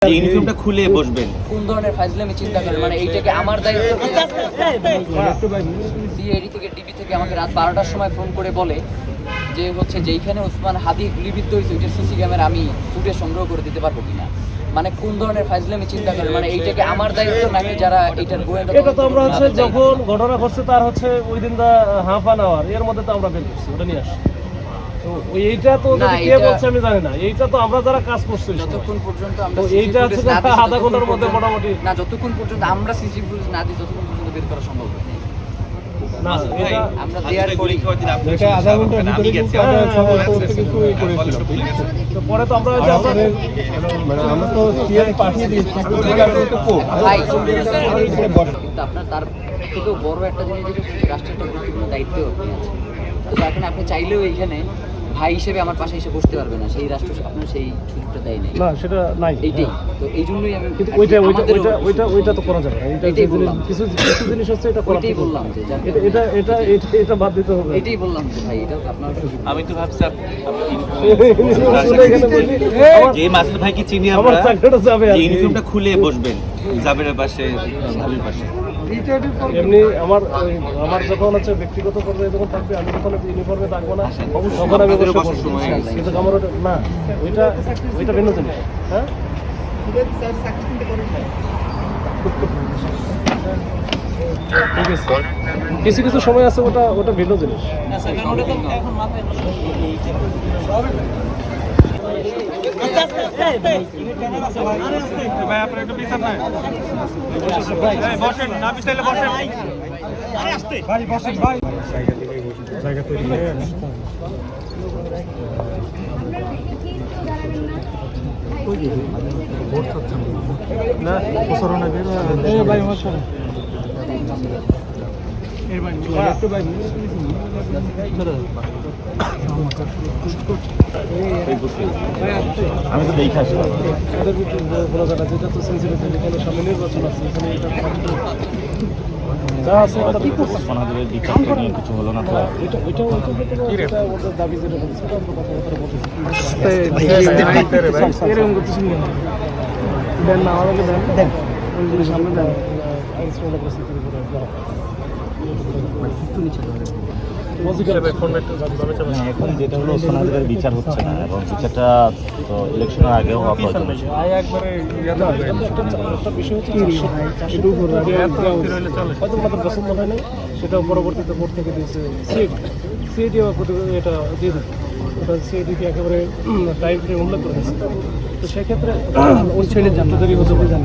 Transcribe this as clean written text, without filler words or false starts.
ইউনিফর্মটা খুলে বসবেন। কোন ধরনের ফাইজলামি চিন্তা করেন? মানে এইটাকে আমার দায়িত্ব সিআইডি থেকে ডিবি থেকে আমাকে রাত 12টার সময় ফোন করে বলে যে হচ্ছে যেইখানে ওসমান হাদি গুলিবিদ্ধ হয়েছে ওইটার সিসি ক্যামেরা আমি ফুটেজ সংগ্রহ করে দিতে পারবো কিনা। মানে কোন ধরনের ফাইজলামি চিন্তা করেন? মানে এইটাকে আমার দায়িত্ব নাকি যারা এটার গোয়েন্দা? এটা তো আমরা হচ্ছে যখন ঘটনা ঘটছে তার হচ্ছে ওই দিন দা হাফ অ্যান আওয়ার এর মধ্যে তো আমরা বের করছি, ওটা নিয়ে আসি। তো এইটা তো কে বলছে আমি জানি না, এইটা তো আমরা যারা কাজ করছি যতক্ষণ পর্যন্ত আমরা এইটা হচ্ছে আধা ঘন্টার মধ্যে মোটামুটি না, যতক্ষণ পর্যন্ত আমরা সিসি ফুটেজ না দিই ততক্ষণ পর্যন্ত বের করা সম্ভব হয় না। এটা আমরা দেয়ার পরে এটা আধা ঘন্টার ভিতরে কিন্তু আমরা সমস্ত কিছু করেছিলাম। তো পরে তো আমরা মানে আমরা তো সিএম পাঠিয়ে দিয়েছি, ভাই কিন্তু আপনার তার থেকেও বড় একটা জিনিস যেটা রাষ্ট্রের একটা গুরুত্বপূর্ণ দায়িত্ব আপনি আছেন। তো এখন আপনি চাইলেও এইখানে ভাই হিসেবে আমার পাশে এসে বসতে পারবে না, সেই রাষ্ট্র আপনার সেই সুযোগটা দেয় নাই। না সেটা নাই, এইটাই তো এই জন্যই আমি কিন্তু ওইটা তো করা যাবে না। এটাই বললাম, কিছু জিনিস হচ্ছে এটা করা এটাই বললাম যে এটা বাদ দিতে হবে। এটাই বললাম যে ভাই এটা আপনার আমি তো ভাবছি যে মাসুদ ভাইকে চিনি আমার আমরা, চাকরিটা যাবে আর কি। ইউনিফর্মটা খুলে বসবেন জাবেরের পাশে, ভাবির পাশে। এমনি আমার যখন হচ্ছে ব্যক্তিগত পর্যায়ে যখন থাকবে আমি তখন ইউনিফর্মে থাকবো না, তখন আমি অবশ্যই বসার বসবো। সময় আছে। কিন্তু আমার ওটা না, ওইটা ভিন্ন জিনিস। হ্যাঁ ঠিক আছে, কিছু কিছু সময় আছে ওটা ভিন্ন জিনিস। ভাই আপনার একটু পিছন নাই বসেন না, পিছাইলে বসেন ভাই, বসেন ভাই। জায়গা তৈরি করে না প্রসারণে বের হয়ে ভাই মশাই একটু ভাই আমি তো দেখে আসলাম। বলা যায় না, যেটা তো সেন্সিটিভ, এখানে সামনে নির্বাচন আছে, এখানে এটা যা আছে ওটা কি করছে সোনাদের বিচার নিয়ে কিছু হলো না তো। এটা ওদের দাবি যেটা বলছে সেটা আমরা কথাবার্তা বলতেছি। এরকম করতেছি না, দেন না আমাকে দেন ওই সামনে দেন আইন শৃঙ্খলা পরিস্থিতির উপরে এখন যেটা হলো সোনাদের বিচার হচ্ছে না, এবং বিচারটা তো ইলেকশনের আগেও হওয়া প্রয়োজন। একটা বিষয় হচ্ছে হয়তো আমাদের পছন্দ হয় না, সেটা পরবর্তীতে কোর্ট থেকে দিয়েছে সিআইডি এটা দিয়ে দেবে, ওটা সিআইডিকে একেবারে টাইম ফ্রেম উল্লেখ করে দিয়েছে। তো সেক্ষেত্রে ওই ছেলের জানতে দেরি হতে পারে।